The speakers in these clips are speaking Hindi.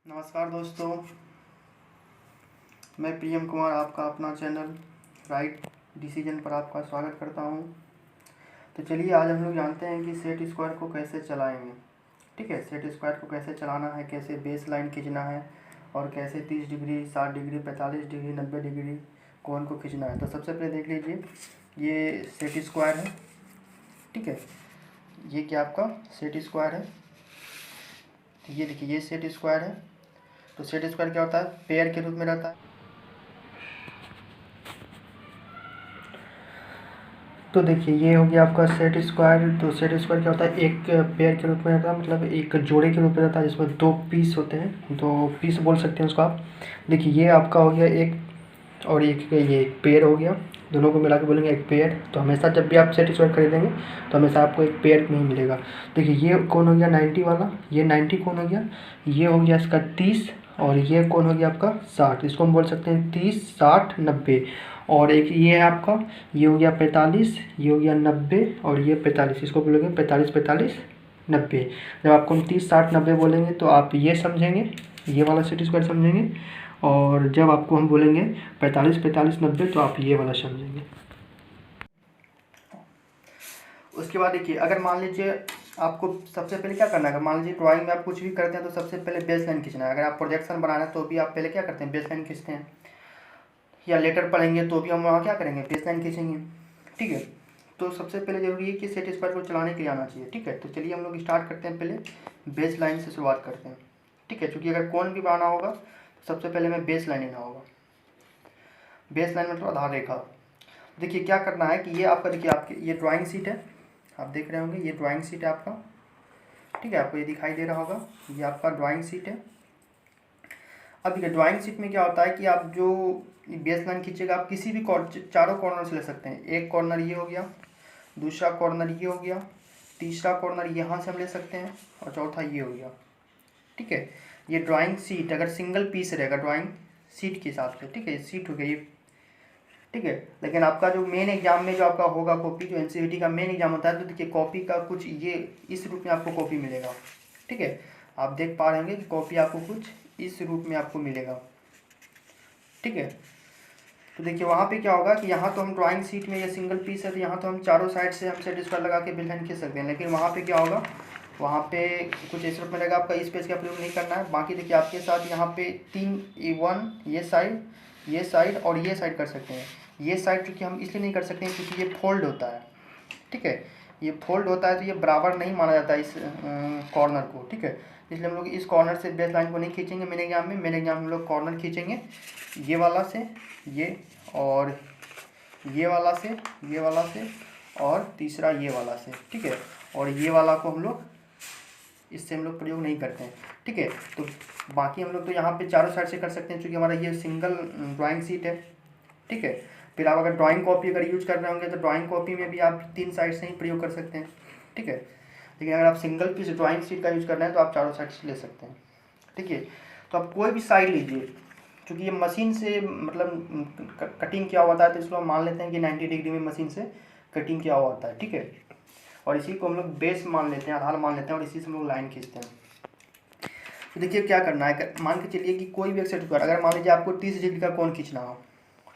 नमस्कार दोस्तों, मैं प्रियम कुमार आपका अपना चैनल राइट डिसीजन पर आपका स्वागत करता हूं। तो चलिए आज हम लोग जानते हैं कि सेट स्क्वायर को कैसे चलाएंगे। ठीक है, सेट स्क्वायर को कैसे चलाना है, कैसे बेस लाइन खींचना है और कैसे 30 डिग्री, 60 डिग्री, 45 डिग्री, 90 डिग्री कोण को खींचना है। तो सबसे पहले देख लीजिए, ये सेट स्क्वायर है। ठीक है, ये क्या आपका सेट स्क्वायर है। तो ये देखिए, ये सेट स्क्वायर है। तो सेट स्क्वायर क्या होता है, पेयर के रूप में रहता है। तो देखिए, ये हो गया आपका सेट स्क्वायर। तो सेट स्क्वायर क्या होता है, एक पेयर के रूप में रहता है, मतलब एक जोड़े के रूप में रहता है, जिसमें दो पीस होते हैं, दो पीस बोल सकते हैं उसको आप। देखिए, ये आपका हो गया एक, और एक ये एक पेयर हो गया। दोनों को मिला के बोलेंगे एक पेयर। तो हमेशा जब भी आप सेट स्क्वायर खरीदेंगे तो हमेशा आपको एक पेयर में ही मिलेगा। देखिए, ये कौन हो गया 90 वाला, ये 90 कौन हो गया, ये हो गया इसका 30, और ये कौन हो गया आपका 60। इसको हम बोल सकते हैं 30, 60, 90। और एक ये है आपका, ये हो गया 45, ये हो गया 90, और ये 45। इसको बोलेंगे 45, 45, 90। जब आपको हम 30, 60, 90 बोलेंगे तो आप ये समझेंगे, ये वाला सेट स्क्वायर समझेंगे। और जब आपको हम बोलेंगे 45, 45, 90 तो आप ये वाला समझेंगे। उसके बाद देखिए, अगर मान लीजिए आपको सबसे पहले क्या करना है, अगर मान लीजिए ड्राइंग में आप कुछ भी करते हैं तो सबसे पहले बेस लाइन खींचना है। अगर आप प्रोजेक्शन बना रहे हैं तो भी आप पहले क्या करते हैं, बेस लाइन खींचते हैं। या लेटर पढ़ेंगे तो भी हम वहाँ क्या करेंगे, बेस लाइन खींचेंगे। ठीक है, तो सबसे पहले जरूरी है कि सेट स्क्वायर को चलाने के लिए आना चाहिए। ठीक है, तो चलिए हम लोग स्टार्ट करते हैं, पहले बेस लाइन से शुरुआत करते हैं। ठीक है, क्योंकि अगर कौन भी बनाना होगा तो सबसे पहले हमें बेस लाइन लेना होगा। बेस लाइन मतलब आधार रेखा। देखिए क्या करना है कि ये आपका, देखिए आपकी ये ड्राइंग शीट है, आप देख रहे होंगे, ये ड्राइंग शीट है आपका। ठीक है, आपको ये दिखाई दे रहा होगा, ये आपका ड्राइंग शीट है। अब देखिए, ड्राइंग शीट में क्या होता है कि आप जो बेस लाइन खींचेगा, आप किसी भी चारों कॉर्नर से ले सकते हैं। एक कॉर्नर ये हो गया, दूसरा कॉर्नर ये हो गया, तीसरा कॉर्नर यहाँ से हम ले सकते हैं, और चौथा ये हो गया। ठीक है, ये ड्राइंग शीट अगर सिंगल पीस रहेगा ड्राइंग शीट के हिसाब से, ठीक है, सीट हो गया ये। ठीक है, लेकिन आपका जो मेन एग्जाम में जो आपका होगा कॉपी, जो एनसीईआरटी का मेन एग्जाम होता है, तो देखिए कॉपी का कुछ ये इस रूप में आपको कॉपी मिलेगा। ठीक है, आप देख पा रहे होंगे कि कॉपी आपको कुछ इस रूप में आपको मिलेगा। ठीक है, तो देखिए वहाँ पे क्या होगा कि यहाँ तो हम ड्राइंग शीट में ये सिंगल पीस है, तो यहाँ तो हम चारों साइड से हम सेट स्क्वायर लगा के बेस लाइन खींच सकते हैं। लेकिन वहाँ पे क्या होगा, वहाँ पे कुछ इस रूप में रहेगा, आपका इस पेज का प्रयोग नहीं करना है। बाकी देखिए आपके साथ यहाँ पे 3 1 ये साइड और ये साइड कर सकते हैं। ये साइड चूँकि हम इसलिए नहीं कर सकते हैं क्योंकि ये फोल्ड होता है। ठीक है, ये फोल्ड होता है तो ये बराबर नहीं माना जाता इस कॉर्नर को। ठीक है, इसलिए हम लोग इस कॉर्नर से बेस लाइन को नहीं खींचेंगे मेन एग्जाम में। मेन एग्जाम में हम लोग कॉर्नर खींचेंगे, ये वाला से, ये, और ये वाला से, ये वाला से, और तीसरा ये वाला से। ठीक है, और ये वाला को हम लोग इससे हम लोग प्रयोग नहीं करते हैं। ठीक है, तो बाकी हम लोग तो यहाँ पे चारों साइड से कर सकते हैं, क्योंकि हमारा ये सिंगल ड्राइंग शीट है। ठीक है, फिर आप अगर ड्राइंग कॉपी अगर यूज कर रहे होंगे तो ड्राइंग कॉपी में भी आप 3 साइड से ही प्रयोग कर सकते हैं। ठीक है, लेकिन अगर आप सिंगल पीस ड्राइंग शीट का यूज कर रहे हैं तो आप चारों साइड से ले सकते हैं। ठीक है, तो आप कोई भी साइड लीजिए, क्योंकि ये मशीन से मतलब कटिंग किया हुआ होता है, तो इसको हम मान लेते हैं कि 90 डिग्री में मशीन से कटिंग किया हुआ होता है। ठीक है, और इसी को हम लोग बेस मान लेते हैं, आधार मान लेते हैं, और इसी से हम लोग लाइन खींचते हैं। तो देखिए क्या करना है, मान के चलिए कि कोई भी एक सेट स्क्वायर, अगर मान लीजिए आपको 30 डिग्री का कोण खींचना हो।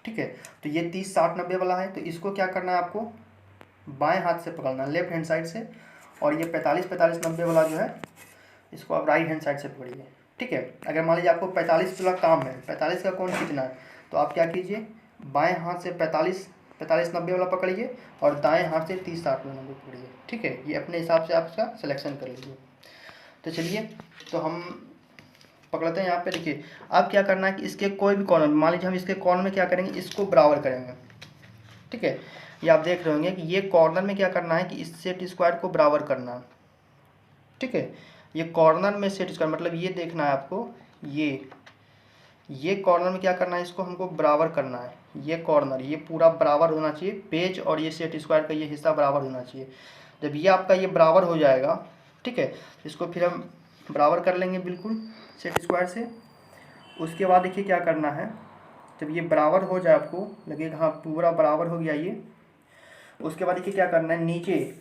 ठीक है, तो ये 30, 60, 90 वाला है, तो इसको क्या करना है, आपको बाएं हाथ से पकड़ना है, लेफ्ट हैंड साइड से। और ये 45, 45, 90 वाला जो है, इसको आप राइट हैंड साइड से पकड़िए। ठीक है, अगर मान लीजिए आपको 45 वाला काम है, 45 का कोण खींचना है, तो आप क्या कीजिए, बाएं हाथ से 45, 45, 90 वाला पकड़िए, और दाएं हाथ से 30, 60 वाला पकड़िए। ठीक है, ये अपने हिसाब से आप इसका सिलेक्शन कर लीजिए। तो चलिए, तो हम पकड़ते हैं यहाँ पे। देखिए अब क्या करना है कि इसके कोई भी कॉर्नर, मान लीजिए हम इसके कॉर्नर में क्या करेंगे, इसको बराबर करेंगे। ठीक है, ये आप देख रहे होंगे कि ये कॉर्नर में क्या करना है कि इस सेट स्क्वायर को बराबर करना है। ठीक है, ये कॉर्नर में सेट स्क्वायर मतलब ये देखना है आपको, ये कॉर्नर में क्या करना है, इसको हमको बराबर करना है। ये कॉर्नर ये पूरा बराबर होना चाहिए, पेज और ये सेट स्क्वायर का ये हिस्सा बराबर होना चाहिए। जब ये आपका ये बराबर हो जाएगा, ठीक है, इसको फिर हम बराबर कर लेंगे बिल्कुल सेट स्क्वायर से। उसके बाद देखिए क्या करना है, जब ये बराबर हो जाए, आपको लगेगा हाँ पूरा बराबर हो गया ये, उसके बाद देखिए क्या करना है, नीचे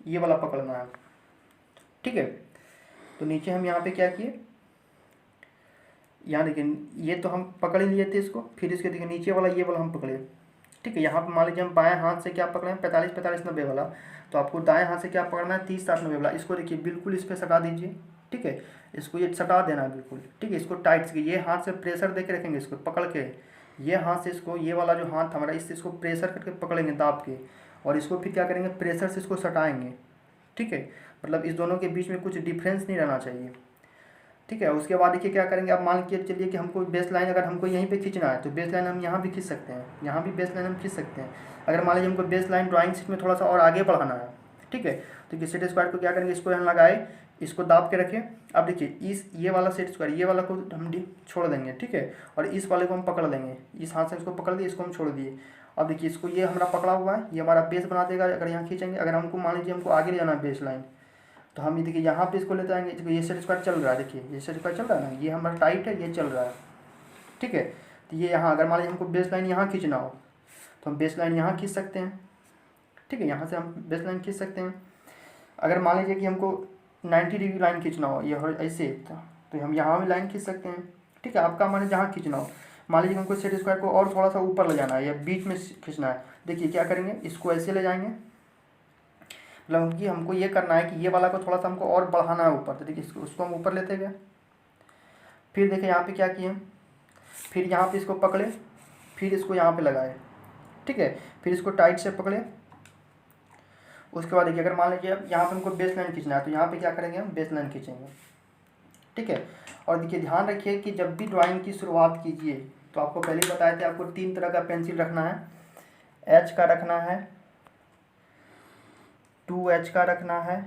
ये वाला पकड़ना है। ठीक है, तो नीचे हम यहाँ पे क्या किए, यहाँ देखिए ये तो हम पकड़ ही लिए थे इसको, फिर इसके देखिए नीचे वाला ये वाला हम पकड़े, ठीक है। यहाँ पर मान लीजिए हम बाएं हाथ से क्या पकड़े हैं 45 45 90 वाला, तो आपको दाएं हाथ से क्या पकड़ना है 30 60 90 वाला। इसको देखिए बिल्कुल इस पर सटा दीजिए, ठीक है। इसको ये सटा देना है बिल्कुल, ठीक है। इसको टाइट से ये हाथ से प्रेशर दे के रखेंगे, इसको पकड़ के ये हाथ से इसको, ये वाला जो हाथ हमारा इससे इसको प्रेशर करके पकड़ेंगे दाब के, और इसको फिर क्या करेंगे प्रेशर से इसको सटाएंगे, ठीक है। मतलब इस दोनों के बीच में कुछ डिफरेंस नहीं रहना चाहिए, ठीक है। उसके बाद देखिए क्या करेंगे, आप मान के चलिए कि हमको बेस लाइन अगर हमको यहीं पे खींचना है तो बेस लाइन हम यहाँ भी खींच सकते हैं, यहाँ भी बेस लाइन हम खींच सकते हैं। अगर मान लीजिए हमको बेस लाइन ड्राइंग शीट में थोड़ा सा और आगे बढ़ाना है, ठीक है, तो सेट स्क्वायर को क्या करेंगे, इसको यहाँ लगाए, इसको दाब के रखें। अब देखिए इस ये वाला सेट स्क्वायर ये वाला को हम छोड़ देंगे, ठीक है, और इस वाले को हम पकड़ लेंगे, इस हाथ से इसको पकड़ दिए, इसको हम छोड़ दिए। अब देखिए इसको ये हमारा पकड़ा हुआ है, ये हमारा बेस बना देगा अगर यहाँ खींचेंगे। अगर हमको मान लीजिए हमको आगे ले जाना है बेस लाइन, तो हम ये देखिए यहाँ पे इसको लेते आएंगे, ये सेट स्क्वायर चल रहा है, देखिए ये सेट स्क्वायर चल रहा है ना, ये हमारा टाइट है, ये चल रहा है, ठीक है। तो ये यहाँ अगर मान लीजिए हमको बेस लाइन यहाँ खींचना हो तो हम बेस लाइन यहाँ खींच सकते हैं, ठीक है, यहाँ से हम बेस लाइन खींच सकते हैं। अगर मान लीजिए कि हमको 90 डिग्री लाइन खींचना हो ये ऐसे, तो हम यहाँ भी लाइन खींच सकते हैं, ठीक है। आपका मान जहाँ खींचना हो, मान लीजिए हमको सेट स्क्वायर को और थोड़ा सा ऊपर ले जाना है या बीच में खींचना है, देखिए क्या करेंगे, इसको ऐसे ले जाएंगे, मतलब कि हमको ये करना है कि ये वाला को थोड़ा सा हमको और बढ़ाना है ऊपर, तो देखिए उसको हम ऊपर लेते गए। फिर देखिए यहाँ पे क्या किए, फिर यहाँ पे इसको पकड़े, फिर इसको यहाँ पे लगाए, ठीक है, फिर इसको टाइट से पकड़े। उसके बाद देखिए अगर मान लीजिए अब यहाँ पे हमको बेस लाइन खींचना है तो यहाँ पे क्या करेंगे, हम बेस लाइन खींचेंगे, ठीक है। और देखिए ध्यान रखिए कि जब भी ड्राइंग की शुरुआत कीजिए तो आपको पहले ही बताए थे आपको 3 तरह का पेंसिल रखना है, एच का रखना है, 2H का रखना है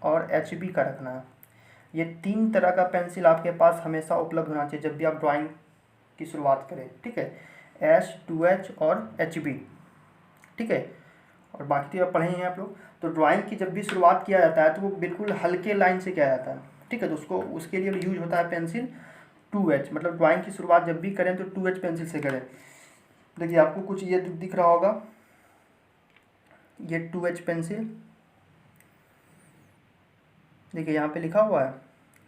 और HB का रखना है। ये 3 तरह का पेंसिल आपके पास हमेशा उपलब्ध होना चाहिए जब भी आप ड्राइंग की शुरुआत करें, ठीक है, H 2H और HB, ठीक है। और बाकी तो आप पढ़े हैं आप लोग। तो ड्राइंग की जब भी शुरुआत किया जाता है तो वो बिल्कुल हल्के लाइन से किया जाता है, ठीक है। तो उसको उसके लिए यूज होता है पेंसिल 2H, मतलब ड्राइंग की शुरुआत जब भी करें तो 2H पेंसिल से करें। देखिए आपको कुछ ये दिख रहा होगा, ये 2H पेंसिल, देखिए यहाँ पे लिखा हुआ है,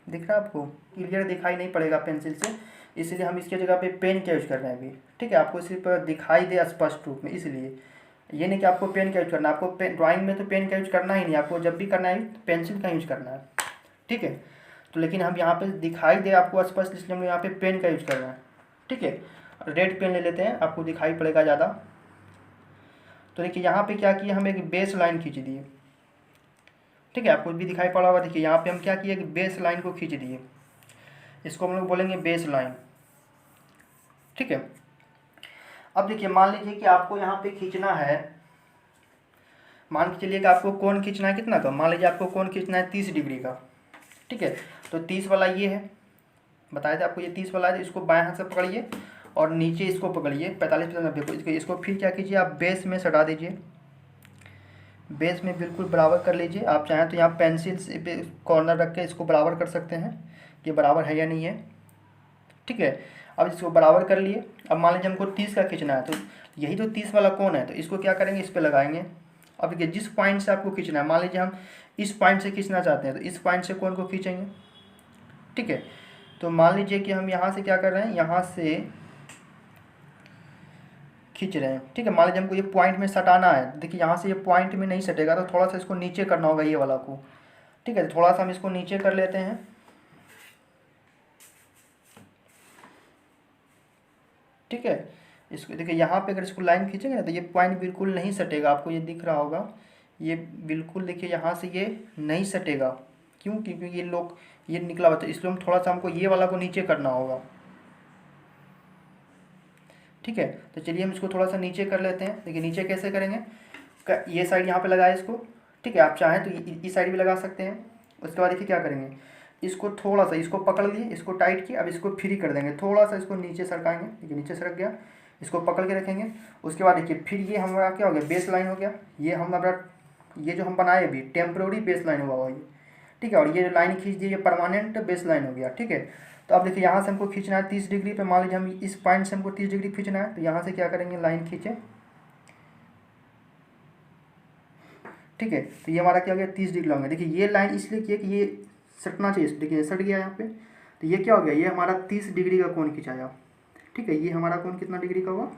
दिख रहा है आपको, क्लियर दिखाई नहीं पड़ेगा पेंसिल से, इसलिए हम इसके जगह पे पेन का यूज कर रहे हैं अभी, ठीक है। आपको सिर्फ दिखाई दे स्पष्ट रूप में, इसलिए ये नहीं कि आपको पेन का यूज करना है, आपको पेन ड्राइंग में तो पेन का यूज करना ही नहीं, आपको जब भी करना है तो पेंसिल का यूज करना है, ठीक है। तो लेकिन हम यहाँ पे दिखाई दे आपको स्पष्ट, इसलिए हम यहाँ पे पेन का यूज कर रहे हैं, ठीक है। रेड पेन ले लेते हैं, आपको दिखाई पड़ेगा ज़्यादा। तो देखिए यहाँ पे क्या किया, हम एक बेस लाइन खींच दिए, ठीक है, आपको भी दिखाई पड़ा होगा। देखिए यहाँ पे हम क्या किए, बेस लाइन को खींच दिए, इसको हम लोग बोलेंगे बेस लाइन, ठीक है। अब देखिए मान लीजिए कि आपको यहाँ पे खींचना है, मान के चलिए कि आपको कोण खींचना है कितना का, मान लीजिए आपको कोण खींचना है 30 डिग्री का, ठीक है। तो 30 वाला ये है, बताया था आपको ये 30 वाला है, इसको बाएं हाथ से पकड़िए और नीचे इसको पकड़िए 45 90 को, इसको फिर क्या कीजिए, आप बेस में सटा दीजिए, बेस में बिल्कुल बराबर कर लीजिए। आप चाहें तो यहाँ पेंसिल से पे कॉर्नर रख के इसको बराबर कर सकते हैं कि बराबर है या नहीं है, ठीक है। अब इसको बराबर कर लिए। अब मान लीजिए हमको 30 का खींचना है, तो यही तो 30 वाला कोण है, तो इसको क्या करेंगे, इस पर लगाएंगे। अब देखिए जिस पॉइंट से आपको खींचना है, मान लीजिए हम इस पॉइंट से खींचना चाहते हैं तो इस पॉइंट से कोण को खींचेंगे, ठीक है। तो मान लीजिए कि हम यहाँ से क्या कर रहे हैं, यहाँ से खींच रहे हैं, ठीक है। मान लीजिए हमको ये पॉइंट में सटाना है, देखिए यहाँ से ये पॉइंट में नहीं सटेगा तो थोड़ा सा इसको नीचे करना होगा ये वाला को, ठीक है। थोड़ा सा हम इसको नीचे कर लेते हैं, ठीक है। इसको देखिए यहाँ पे अगर इसको लाइन खींचेंगे ना तो ये पॉइंट बिल्कुल नहीं सटेगा, आपको ये दिख रहा होगा, ये बिल्कुल देखिए यहाँ से ये नहीं सटेगा, क्यों, क्योंकि ये लोग ये निकला हुआ, तो इसलिए हम थोड़ा सा हमको ये वाला को नीचे करना होगा, ठीक है। तो चलिए हम इसको थोड़ा सा नीचे कर लेते हैं। देखिए नीचे कैसे करेंगे, ये साइड यहाँ पे लगाए इसको, ठीक है। आप चाहें तो इस साइड भी लगा सकते हैं। उसके बाद देखिए क्या करेंगे, इसको थोड़ा सा इसको पकड़ लिए, इसको टाइट किए, अब इसको फ्री कर देंगे, थोड़ा सा इसको नीचे सरकाएंगे, देखिए नीचे सरक गया, इसको पकड़ के रखेंगे। उसके बाद देखिए फिर ये हमारा क्या हो गया, बेस लाइन हो गया, ये हमारा ये जो हम बनाए अभी टेम्प्रोरी बेस लाइन हुआ ये, ठीक है। और ये लाइन खींच दी, ये परमानेंट बेस लाइन हो गया, ठीक है। तो अब देखिए यहाँ से हमको खींचना है 30 डिग्री पे, मान लीजिए हम इस पॉइंट से हमको 30 डिग्री खींचना है, तो यहाँ से क्या करेंगे, लाइन खींचे, ठीक है। तो ये हमारा क्या हो गया, 30 डिग्री होंगे। देखिए ये लाइन इसलिए किए कि ये सटना चाहिए, देखिए सट गया यहाँ पे, तो ये क्या हो गया, ये हमारा 30 डिग्री का कोण खिंचाया। ठीक है, ये हमारा कोण कितना डिग्री का होगा,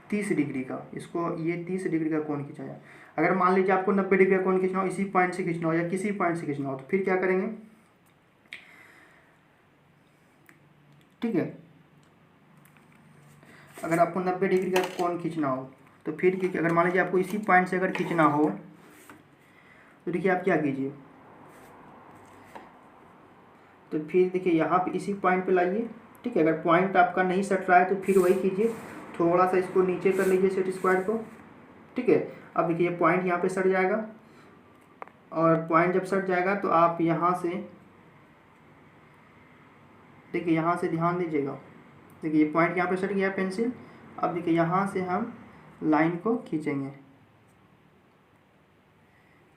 30 डिग्री का। इसको ये 30 डिग्री का कोण खिंचाया। अगर मान लीजिए आपको 90 डिग्री का कोण खींचना हो, इसी पॉइंट से खींचना हो या किसी पॉइंट से खींचना हो, तो फिर क्या करेंगे। ठीक है, अगर आपको 90 डिग्री का कोण खींचना हो तो फिर अगर मान लीजिए आपको इसी पॉइंट से अगर खींचना हो तो देखिए आप क्या कीजिए, तो फिर देखिए यहाँ पे इसी पॉइंट पे लाइए। ठीक है, अगर पॉइंट आपका नहीं सट रहा है तो फिर वही कीजिए, थोड़ा सा इसको नीचे कर लीजिए सेट स्क्वायर को। ठीक है, अब देखिए पॉइंट यहाँ पे सट जाएगा, और पॉइंट जब सट जाएगा तो आप यहाँ से देखिए, यहाँ से ध्यान दीजिएगा। देखिए ये पॉइंट यहाँ पे सट गया पेंसिल। अब देखिए यहाँ से हम लाइन को खींचेंगे।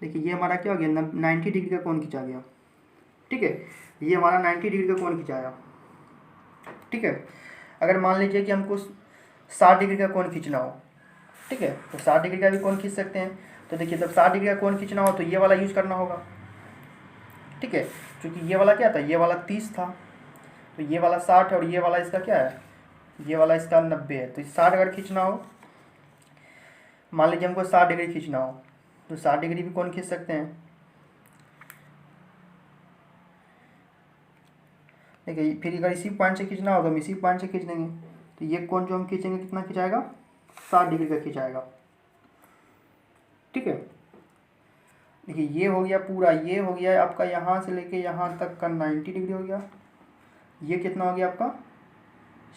देखिए ये हमारा क्या हो गया, 90 डिग्री का कोण खींचा गया। ठीक है, ये हमारा 90 डिग्री का कोण खिंचाया। ठीक है, अगर मान लीजिए कि हमको 60 डिग्री का कोण खींचना हो, ठीक है, तो 60 डिग्री का भी कोण खींच सकते हैं। तो देखिए जब 60 डिग्री का कोण खींचना हो तो ये वाला यूज करना होगा। ठीक है, क्योंकि ये वाला क्या था, ये वाला 30 था, तो ये वाला 60 है, और ये वाला इसका क्या है, ये वाला इसका 90 है। तो 60 अगर खींचना हो, मान लीजिए हमको 60 डिग्री खींचना हो, तो 60 डिग्री भी कोण खींच सकते हैं। देखिए फिर अगर इसी पॉइंट से खींचना हो तो हम इसी पॉइंट से खींच देंगे। तो ये कोण जो हम खींचेंगे कितना खिंचाएगा, 60 डिग्री का खिंचाएगा। ठीक है, देखिए ये हो गया पूरा, ये हो गया आपका यहाँ से लेके यहाँ तक का 90 डिग्री हो गया। ये कितना हो गया आपका,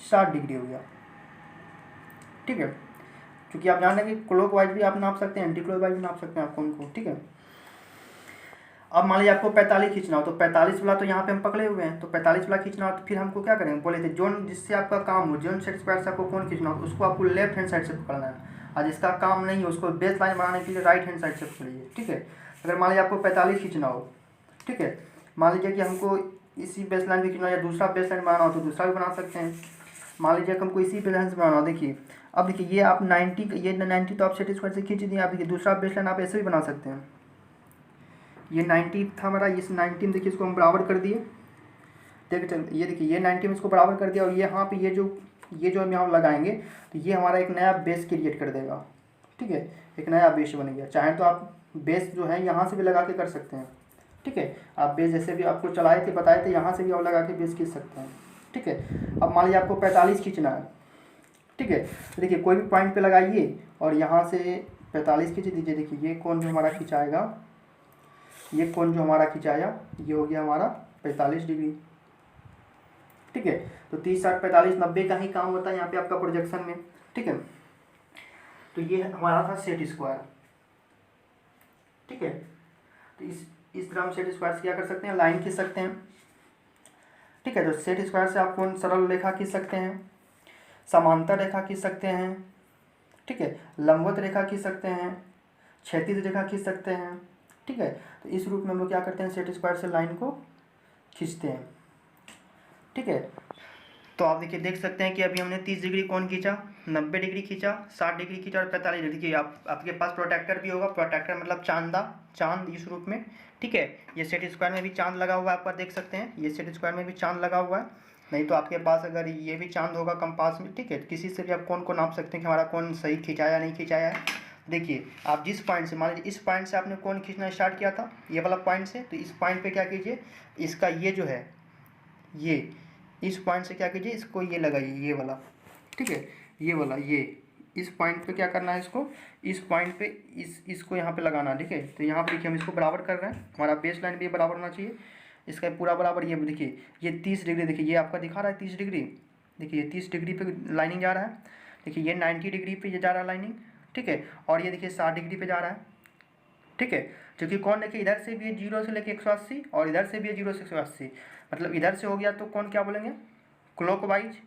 60 डिग्री हो गया। ठीक है, क्योंकि आप जान रहे हैं कि क्लॉक वाइज भी आप नाप सकते हैं, एंटी क्लॉक वाइज भी नाप सकते हैं आप कोण को। ठीक है, अब मान लीजिए आपको 45 खींचना हो, तो 45 वाला तो यहाँ पे हम पकड़े हुए हैं, तो 45 वाला खींचना हो तो फिर हमको क्या करेंगे, बोले थे जोन जिससे आपका काम हो, जोन सेट स्क्वायर से आपको कोण खींचना हो, उसको आपको लेफ्ट हैंड साइड से पकड़ना है, और जिसका काम नहीं है उसको बेस लाइन बनाने के लिए राइट हैंड साइड से पकड़िए। ठीक है, अगर मान लीजिए आपको 45 खींचना हो, ठीक है, मान लीजिए कि हमको इसी बेस लाइन भी खींचना हो या दूसरा बेस लाइन बनाना हो तो दूसरा भी बना सकते हैं। मान लीजिए कि हमको इसी बेस लाइन से बनाना हो, देखिए अब देखिए ये आप 90, ये 90 तो आप सेट स्क्वायर से खींच दिए। आप देखिए दूसरा बेस लाइन आप ऐसे भी बना सकते हैं। ये 90 था हमारा, इस 90 में देखिए इसको हम बराबर कर दिए। देखिए ये देखिए ये 90 में इसको बराबर कर दिया, और ये यहाँ पे ये जो हम यहाँ लगाएंगे तो ये हमारा एक नया बेस क्रिएट कर देगा। ठीक है, एक नया बेस बन गया। चाहे तो आप बेस जो है यहाँ से भी लगा के कर सकते हैं। ठीक है, आप बेस जैसे भी आपको चलाए थे बताए थे, यहाँ से भी आप लगा के बेस खींच सकते हैं। ठीक है, अब मान लीजिए आपको 45 खींचना है। ठीक है, तो देखिए कोई भी पॉइंट पे लगाइए और यहाँ से 45 खींच दीजिए। देखिए ये कोण जो हमारा खिंचाएगा, ये कोण जो हमारा खिंचाया ये हो गया हमारा 45 डिग्री। ठीक है, तो 30 60 45 90 का ही काम होता है यहाँ पे आपका प्रोजेक्शन में। ठीक है, तो ये हमारा था सेट स्क्वायर। ठीक है, तो इस तरह हम सेट स्क्वायर से क्या कर सकते हैं, लाइन खींच सकते हैं। ठीक है, तो सेट स्क्वायर से आप कौन सरल रेखा खींच सकते हैं, समांतर रेखा खींच सकते हैं। ठीक है, लंबवत रेखा खींच सकते हैं, क्षैतिज रेखा खींच सकते हैं। ठीक है, तो इस रूप में हम लोग क्या करते हैं, सेट स्क्वायर से लाइन को खींचते हैं। ठीक है, तो आप देखिए देख सकते हैं कि अभी हमने 30 डिग्री कोण खींचा, 90 डिग्री खींचा, 60 डिग्री खींचा और 45 डिग्री। देखिए आपके पास प्रोटेक्टर भी होगा, प्रोटेक्टर मतलब चांद इस रूप में। ठीक है, ये सेट स्क्वायर में भी चांद लगा हुआ है, आप देख सकते हैं ये सेट स्क्वायर में भी चांद लगा हुआ है। नहीं तो आपके पास अगर ये भी चांद होगा कंपास में, ठीक है, किसी से भी आप कोण को नाप सकते हैं कि हमारा कोण सही खींचाया नहीं खींचाया है। देखिए आप जिस पॉइंट से, मान लीजिए इस पॉइंट से आपने कोण खींचना स्टार्ट किया था, ये वाला पॉइंट से, तो इस पॉइंट पे क्या कीजिए, इसका ये जो है ये इस पॉइंट से क्या कीजिए, इसको ये लगाइए, ये वाला। ठीक है, ये वाला, ये इस पॉइंट पे क्या करना है, इसको इस पॉइंट पे इसको यहाँ पे लगाना। ठीक है, तो यहाँ पे देखिए हम इसको बराबर कर रहे हैं, हमारा बेस लाइन भी बराबर होना चाहिए, इसका पूरा बराबर। ये देखिए ये 30 डिग्री, देखिए ये आपका दिखा रहा है 30 डिग्री। देखिए ये 30 डिग्री पे लाइनिंग जा रहा है। देखिए ये 90 डिग्री पे ये जा रहा है लाइनिंग। ठीक है, और ये देखिए 60 डिग्री पे जा रहा है। ठीक है, क्योंकि कौन देखिए इधर से भी है 0 से लेके 180 और इधर से भी है 0 से 180, मतलब इधर से हो गया तो कौन क्या बोलेंगे, क्लॉकवाइज।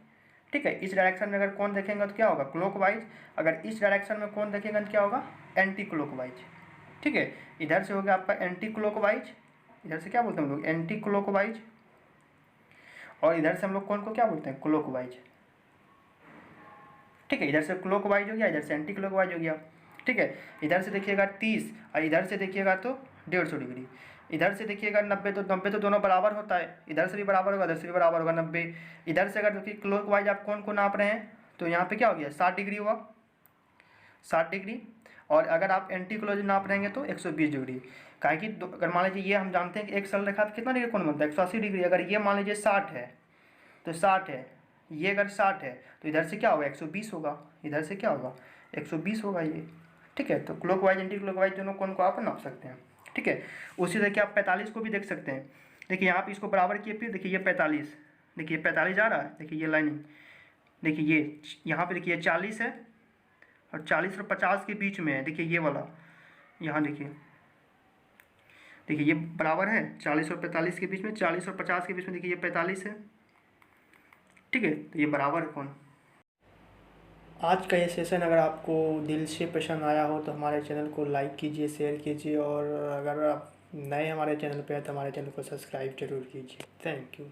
ठीक है, इस डायरेक्शन में अगर कौन देखेंगे तो क्या होगा, क्लॉकवाइज। अगर इस डायरेक्शन में कौन देखेंगे तो क्या होगा, एंटी क्लॉकवाइज। ठीक है, इधर से हो गया आपका एंटी क्लॉकवाइज, इधर से क्या बोलते हैं हम लोग, एंटी क्लॉकवाइज, और इधर से हम लोग कौन को क्या बोलते हैं, क्लॉकवाइज। ठीक है, इधर से क्लॉकवाइज हो गया, इधर से एंटी क्लॉकवाइज हो गया। ठीक है, इधर से देखिएगा 30 और इधर से देखिएगा तो 150 डिग्री। इधर से देखिएगा 90, तो 90 तो दोनों बराबर होता है, इधर से भी बराबर होगा, इधर से भी बराबर होगा 90। इधर से अगर देखिए क्लॉक वाइज आप कौन को नाप रहे हैं, तो यहाँ पे क्या हो गया 60 डिग्री हुआ, 60 डिग्री। और अगर आप एंटी क्लॉक नाप रहेंगे तो 120 डिग्री। काहे कि अगर मान लीजिए ये हम जानते हैं कि एक सरल रेखा पे कितना डिग्री कोण बनता है, 180 डिग्री। अगर ये मान लीजिए 60 है तो 60 है, ये अगर 60 है तो इधर से क्या होगा 120 होगा, इधर से क्या होगा 120 होगा ये। ठीक है, तो clock wise anti clock wise दोनों कोण को आप नाप सकते हैं। ठीक है, उसी तरह के आप 45 को भी देख सकते हैं। देखिए यहाँ पे इसको बराबर किए, फिर देखिए ये 45, देखिए 45 आ रहा है, देखिए ये लाइनिंग, देखिए ये यहाँ पे देखिए 40 है और 40 और 50 के बीच में है, देखिए ये वाला यहाँ देखिए, देखिए ये बराबर है 40 और 45 के बीच में, 40 और 50 के बीच में देखिए ये 45 है। ठीक है, तो ये बराबर है कौन। आज का ये सेशन अगर आपको दिल से पसंद आया हो तो हमारे चैनल को लाइक कीजिए, शेयर कीजिए, और अगर आप नए हमारे चैनल पे हैं तो हमारे चैनल को सब्सक्राइब जरूर कीजिए। Thank you.